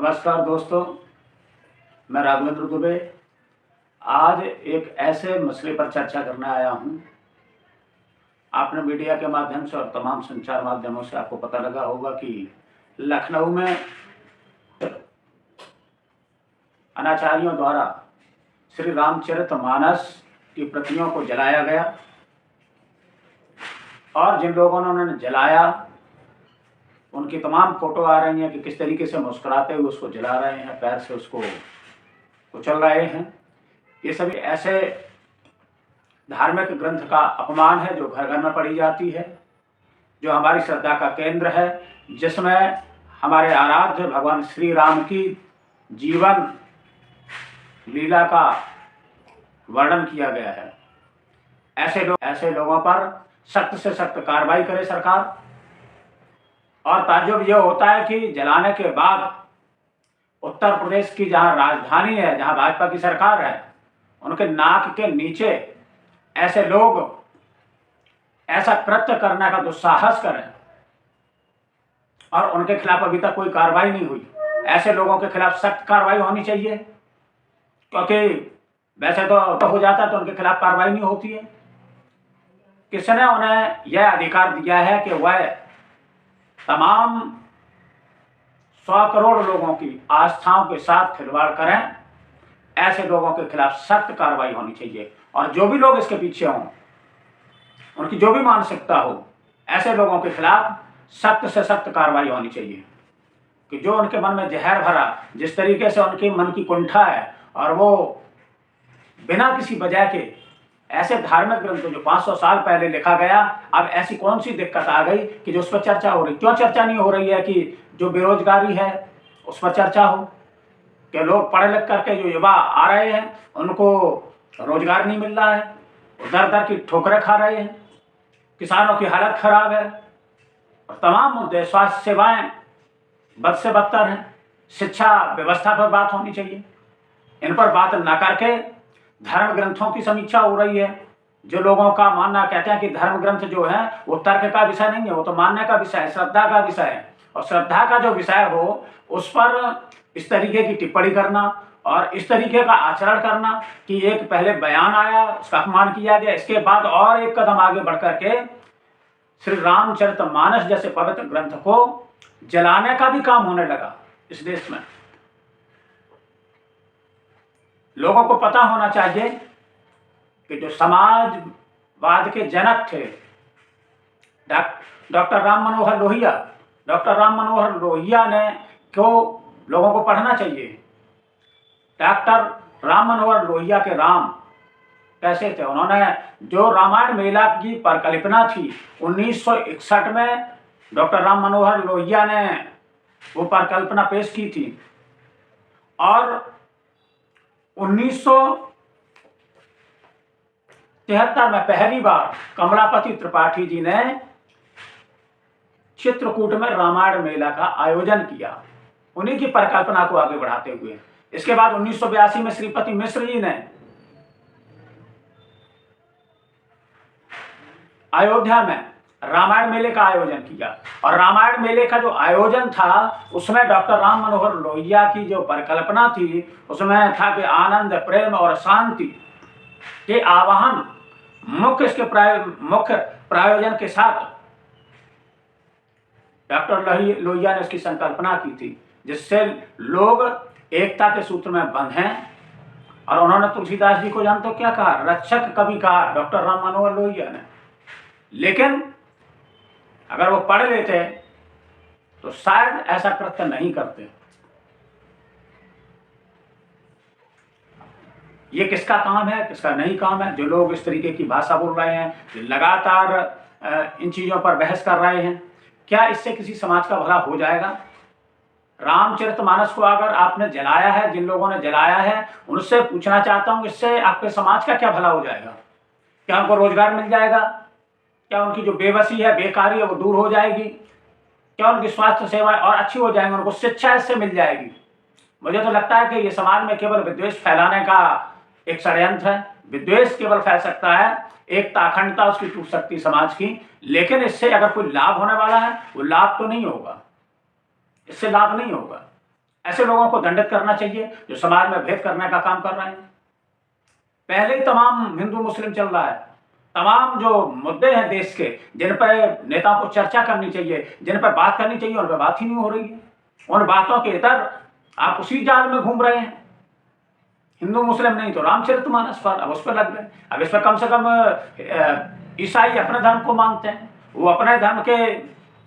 नमस्कार दोस्तों, मैं राघवेंद्र दुबे आज एक ऐसे मसले पर चर्चा करने आया हूं। आपने मीडिया के माध्यम से और तमाम संचार माध्यमों से आपको पता लगा होगा कि लखनऊ में अनाचारियों द्वारा श्री रामचरितमानस की प्रतियों को जलाया गया और जिन लोगों ने उन्हें जलाया उनकी तमाम फोटो आ रही हैं कि किस तरीके से मुस्कुराते हुए उसको जला रहे हैं, पैर से उसको कुचल रहे हैं। ये सभी ऐसे धार्मिक ग्रंथ का अपमान है जो घर घर में पढ़ी जाती है, जो हमारी श्रद्धा का केंद्र है, जिसमें हमारे आराध्य भगवान श्री राम की जीवन लीला का वर्णन किया गया है। ऐसे लोगों पर सख्त से सख्त कार्रवाई करे सरकार। और ताज्जुब यह होता है कि जलाने के बाद उत्तर प्रदेश की जहां राजधानी है, जहां भाजपा की सरकार है, उनके नाक के नीचे ऐसे लोग ऐसा कृत्य करने का दुस्साहस करें और उनके खिलाफ अभी तक कोई कार्रवाई नहीं हुई। ऐसे लोगों के खिलाफ सख्त कार्रवाई होनी चाहिए, क्योंकि वैसे तो हो जाता तो उनके खिलाफ कार्रवाई नहीं होती है। किसने उन्हें यह अधिकार दिया है कि वह तमाम 100 करोड़ लोगों की आस्थाओं के साथ खिलवाड़ करें? ऐसे लोगों के खिलाफ सख्त कार्रवाई होनी चाहिए और जो भी लोग इसके पीछे हों, उनकी जो भी मानसिकता हो, ऐसे लोगों के खिलाफ सख्त से सख्त कार्रवाई होनी चाहिए। कि जो उनके मन में जहर भरा, जिस तरीके से उनके मन की कुंठा है और वो बिना किसी वजह के ऐसे धार्मिक ग्रंथ जो 500 साल पहले लिखा गया, अब ऐसी कौन सी दिक्कत आ गई कि जो उस पर चर्चा हो रही? क्यों चर्चा नहीं हो रही है कि जो बेरोजगारी है उस पर चर्चा हो, कि लोग पढ़ लिख करके जो युवा आ रहे हैं उनको रोजगार नहीं मिल रहा है, दर दर की ठोकरें खा रहे हैं, किसानों की हालत खराब है और तमाम मुद्दे, स्वास्थ्य सेवाएं बद से बदतर हैं, शिक्षा व्यवस्था पर बात होनी चाहिए। इन पर बात न करके धर्म ग्रंथों की समीक्षा हो रही है। जो लोगों का मानना, कहते हैं कि धर्म ग्रंथ जो है वो तर्क का विषय नहीं है, वो तो मानने का विषय है, श्रद्धा का विषय है। और श्रद्धा का जो विषय हो उस पर इस तरीके की टिप्पणी करना और इस तरीके का आचरण करना कि एक पहले बयान आया, उसका अपमान किया गया, इसके बाद और एक कदम आगे बढ़ करके श्री रामचरितमानस जैसे पवित्र ग्रंथ को जलाने का भी काम होने लगा इस देश में। लोगों को पता होना चाहिए कि जो समाजवाद के जनक थे डॉक्टर राम मनोहर लोहिया ने क्यों लोगों को पढ़ना चाहिए। डॉक्टर राम मनोहर लोहिया के राम कैसे थे? उन्होंने जो रामायण मेला की परिकल्पना थी 1961 में डॉक्टर राम मनोहर लोहिया ने वो परिकल्पना पेश की थी और 1973 में पहली बार कमलापति त्रिपाठी जी ने चित्रकूट में रामायण मेला का आयोजन किया, उन्हीं की परिकल्पना को आगे बढ़ाते हुए। इसके बाद 1982 में श्रीपति मिश्र जी ने अयोध्या में रामायण मेले का आयोजन किया और रामायण मेले का जो आयोजन था उसमें डॉक्टर राम मनोहर लोहिया की जो परिकल्पना थी उसमें था कि आनंद, प्रेम और शांति के आवाहन मुख्य प्रायोजन के साथ डॉक्टर लोहिया ने उसकी संकल्पना की थी, जिससे लोग एकता के सूत्र में बंधें। और उन्होंने तुलसीदास जी को जानते हो क्या कहा? रक्षक कवि कहा डॉक्टर राम मनोहर लोहिया ने। लेकिन अगर वो पढ़ लेते तो शायद ऐसा कृत्य नहीं करते। ये किसका काम है, किसका नहीं काम है? जो लोग इस तरीके की भाषा बोल रहे हैं, लगातार इन चीजों पर बहस कर रहे हैं, क्या इससे किसी समाज का भला हो जाएगा? रामचरितमानस को अगर आपने जलाया है, जिन लोगों ने जलाया है उनसे पूछना चाहता हूं, इससे आपके समाज का क्या भला हो जाएगा? क्या उनको रोजगार मिल जाएगा? क्या उनकी जो बेबसी है, बेकारी है, वो दूर हो जाएगी? क्या उनकी स्वास्थ्य सेवाएं और अच्छी हो जाएंगी? उनको शिक्षा इससे मिल जाएगी? मुझे तो लगता है कि ये समाज में केवल विद्वेष फैलाने का एक षड्यंत्र है। विद्वेष केवल फैल सकता है, एकता अखंडता उसकी टूट सकती समाज की, लेकिन इससे अगर कोई लाभ होने वाला है वो लाभ तो नहीं होगा, इससे लाभ नहीं होगा। ऐसे लोगों को दंडित करना चाहिए जो समाज में भेद करने का काम कर रहे हैं। पहले ही तमाम हिंदू मुस्लिम चल रहा है, तमाम जो मुद्दे हैं देश के जिन पर नेताओं को चर्चा करनी चाहिए, जिन पर बात करनी चाहिए, उन पर बात ही नहीं हो रही है। उन बातों के इतर आप उसी जाल में घूम रहे हैं। हिंदू मुस्लिम नहीं तो रामचरितमानस पर, अब उस पर लग गए। अब इस पर कम से कम ईसाई अपने धर्म को मानते हैं, वो अपने धर्म के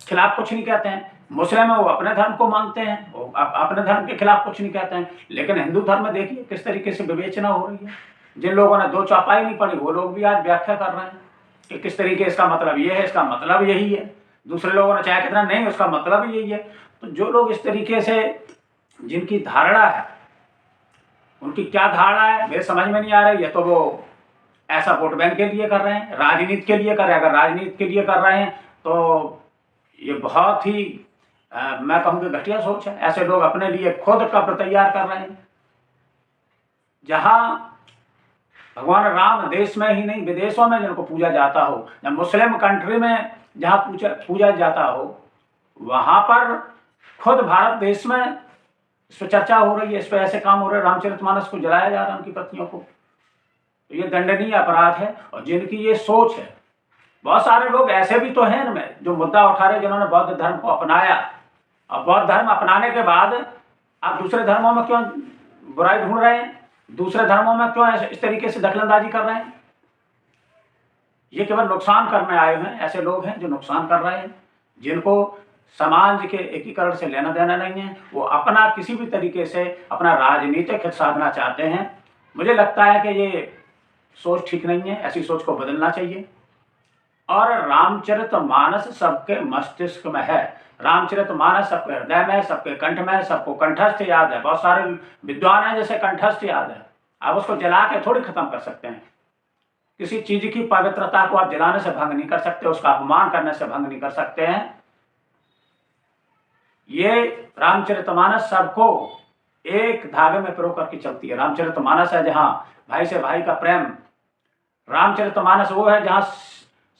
खिलाफ कुछ नहीं कहते हैं। मुस्लिम है वो अपने धर्म को मानते हैं, वो अपने धर्म के खिलाफ कुछ नहीं कहते हैं। लेकिन हिंदू धर्म में देखिए किस तरीके से विवेचना हो रही है। जिन लोगों ने दो चौपाई नहीं पढ़ी वो लोग भी आज व्याख्या कर रहे हैं कि किस तरीके इसका मतलब ये है, इसका मतलब यही है। दूसरे लोगों ने चाहे कितना नहीं, उसका मतलब यही है। तो जो लोग इस तरीके से, जिनकी धारणा है, उनकी क्या धारणा है मेरे समझ में नहीं आ रही है। तो वो ऐसा वोट बैंक के लिए कर रहे हैं, राजनीति के लिए कर रहे हैं। अगर राजनीति के लिए कर रहे हैं तो ये बहुत ही मैं कहूँ कि घटिया सोच है। ऐसे लोग अपने लिए खुद कब्र तैयार कर रहे हैं। जहां भगवान राम देश में ही नहीं विदेशों में जिनको पूजा जाता हो, या मुस्लिम कंट्री में जहां पूजा जाता हो, वहां पर खुद भारत देश में इस पर चर्चा हो रही है, इस पर ऐसे काम हो रहे हैं। रामचरितमानस को जलाया जा रहा है उनकी पत्नियों को। तो ये दंडनीय अपराध है। और जिनकी ये सोच है, बहुत सारे लोग ऐसे भी तो हैं इनमें जो मुद्दा उठा रहे, जिन्होंने बौद्ध धर्म को अपनाया। और बौद्ध धर्म अपनाने के बाद आप दूसरे धर्मों में क्यों बुराई ढूंढ रहे हैं, दूसरे धर्मों में क्यों इस तरीके से दखलंदाजी कर रहे हैं? ये केवल नुकसान करने आए हैं। ऐसे लोग हैं जो नुकसान कर रहे हैं, जिनको समाज के एकीकरण से लेना देना नहीं है। वो अपना किसी भी तरीके से अपना राजनीतिक हित साधना चाहते हैं। मुझे लगता है कि ये सोच ठीक नहीं है, ऐसी सोच को बदलना चाहिए। और रामचरितमानस सबके मस्तिष्क में है, रामचरितमानस सबके हृदय में, सबके कंठ में, सबको कंठस्थ याद है। बहुत सारे विद्वान हैं जैसे कंठस्थ याद है। आप उसको जला के थोड़ी खत्म कर सकते हैं। किसी चीज की पवित्रता को आप जलाने से भंग नहीं कर सकते, उसका अपमान करने से भंग नहीं कर सकते हैं। ये रामचरितमानस सबको एक धागे में पिरो करके चलती है। रामचरितमानस है जहां भाई से भाई का प्रेम। रामचरितमानस वो है जहां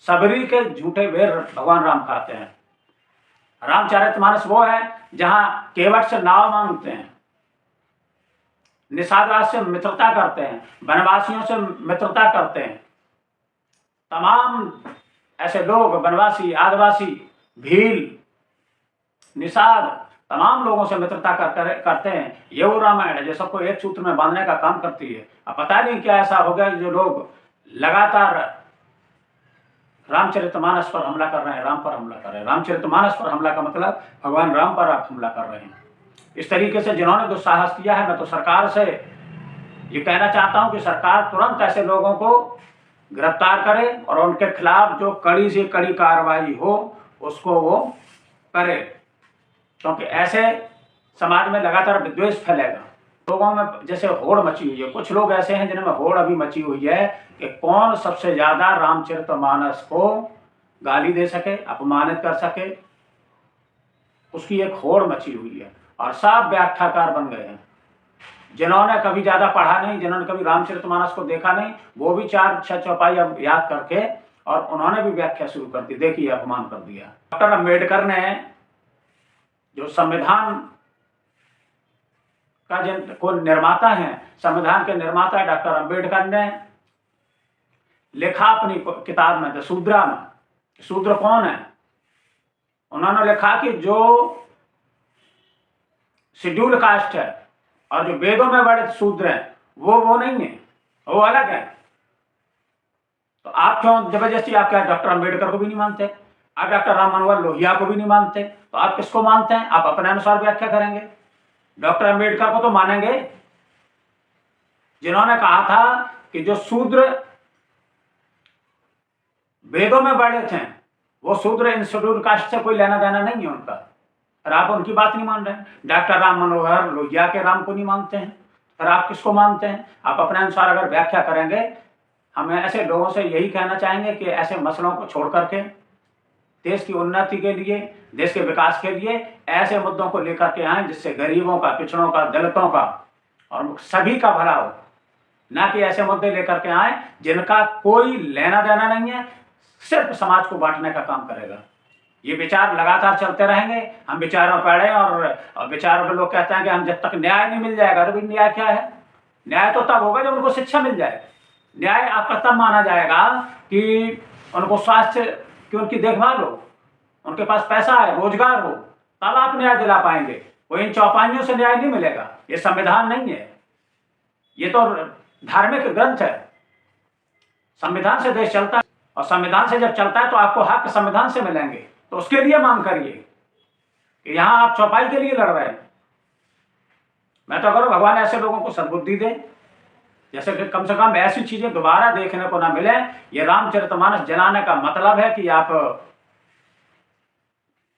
सबरी के झूठे बेर भगवान राम खाते हैं। रामचरितमानस वो है जहां केवट से नाव मांगते हैं, निषादराज से मित्रता करते हैं, वनवासियों से मित्रता करते हैं। तमाम ऐसे लोग, वनवासी, आदिवासी, भील, निषाद, तमाम लोगों से मित्रता करते हैं। ये वो रामायण है जो सबको एक सूत्र में बांधने का काम करती है। अब पता नहीं क्या ऐसा हो गया जो लोग लगातार रामचरितमानस पर हमला कर रहे हैं, राम पर हमला कर रहे हैं। रामचरितमानस पर हमला का मतलब भगवान राम पर आप हमला कर रहे हैं। इस तरीके से जिन्होंने दुस्साहस किया है, मैं तो सरकार से ये कहना चाहता हूं कि सरकार तुरंत ऐसे लोगों को गिरफ्तार करे और उनके खिलाफ जो कड़ी से कड़ी कार्रवाई हो उसको वो करे। क्योंकि ऐसे समाज में लगातार विद्वेष फैलेगा। लोगों में जैसे होड़ मची हुई है, कुछ लोग ऐसे हैं जिनमें होड़ अभी मची हुई है कि कौन सबसे ज्यादा रामचरितमानस को गाली दे सके, अपमानित कर सके, उसकी एक होड़ मची हुई है। और सब व्याख्याकार बन गए हैं। जिन्होंने कभी ज्यादा पढ़ा नहीं, जिन्होंने कभी रामचरितमानस को देखा नहीं, वो भी 4-6 चौपाई अब याद करके और उन्होंने भी व्याख्या शुरू कर दी। देखिए अपमान कर दिया। डॉक्टर अम्बेडकर ने जो संविधान का जिन को निर्माता हैं, संविधान के निर्माता डॉक्टर अम्बेडकर ने लिखा अपनी किताब में द शूद्रा में। शूद्र कौन है? उन्होंने लिखा कि जो शेड्यूल कास्ट है और जो वेदों में वर्णित शूद्र हैं वो नहीं है, वो अलग है। तो आप क्यों जबरदस्ती, आप क्या डॉक्टर अम्बेडकर को भी नहीं मानते, आप डॉक्टर राम मनोहर लोहिया को भी नहीं मानते, तो आप किसको मानते हैं? आप अपने अनुसार व्याख्या करेंगे। डॉक्टर अम्बेडकर को तो मानेंगे जिन्होंने कहा था कि जो शूद्र वेदों में वर्णित हैं वो शूद्र इन शेड्यूल कास्ट से कोई लेना देना नहीं है उनका। और आप उनकी बात नहीं मान रहे हैं। डॉक्टर राम मनोहर लोहिया के राम को नहीं मानते हैं, और आप किसको मानते हैं? आप अपने अनुसार अगर व्याख्या करेंगे। हमें ऐसे लोगों से यही कहना चाहेंगे कि ऐसे मसलों को छोड़ करके देश की उन्नति के लिए, देश के विकास के लिए ऐसे मुद्दों को लेकर के आए जिससे गरीबों का, पिछड़ों का, दलितों का और सभी का भला हो। ना कि ऐसे मुद्दे लेकर के आए जिनका कोई लेना देना नहीं है, सिर्फ समाज को बांटने का काम करेगा। ये विचार लगातार चलते रहेंगे, हम विचारों पर अड़े और विचारों पर लोग कहते हैं कि हम जब तक न्याय नहीं मिल जाएगा। तो भाई न्याय क्या है? न्याय तो तब होगा जब उनको शिक्षा मिल जाए। न्याय आपका तब माना जाएगा कि उनको स्वास्थ्य की उनकी देखभाल हो, उनके पास पैसा है, रोजगार हो, तब आप न्याय दिला पाएंगे। वो इन चौपाइयों से न्याय नहीं मिलेगा। ये संविधान नहीं है, ये तो धार्मिक ग्रंथ है। संविधान से देश चलता है और संविधान से जब चलता है तो आपको हक संविधान से मिलेंगे। तो उसके लिए मांग करिए कि यहां आप चौपाई के लिए लड़ रहे हैं। मैं तो करूं भगवान ऐसे लोगों को सद्बुद्धि दे, जैसे कि कम से कम ऐसी चीजें दोबारा देखने को ना मिले। ये रामचरितमानस जलाने का मतलब है कि आप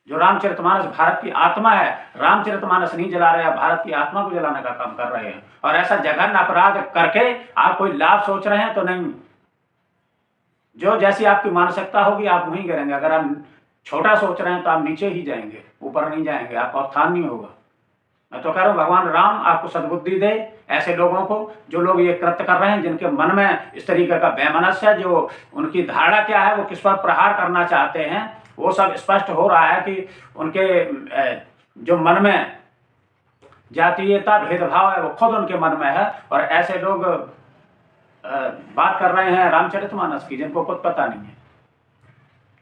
जो रामचरितमानस भारत की आत्मा है, रामचरितमानस नहीं जला रहे, आप भारत की आत्मा को जलाने का काम कर रहे हैं। और ऐसा जघन्य अपराध करके आप कोई लाभ सोच रहे हैं तो नहीं। जो जैसी आपकी मानसिकता होगी आप वहीं करेंगे। अगर आप छोटा सोच रहे हैं तो आप नीचे ही जाएंगे, ऊपर नहीं जाएंगे, आपका उत्थान नहीं होगा। मैं तो कह रहा हूं भगवान राम आपको सद्बुद्धि दे ऐसे लोगों को, जो लोग ये कृत्य कर रहे हैं, जिनके मन में इस तरीके का वैमनस्य है, जो उनकी धारणा क्या है, वो किस पर प्रहार करना चाहते हैं, वो सब स्पष्ट हो रहा है कि उनके जो मन में जातीयता भेदभाव है वो खुद उनके मन में है। और ऐसे लोग बात कर रहे हैं रामचरितमानस की जिनको खुद पता नहीं है।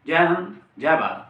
जय हिंद, जय भारत।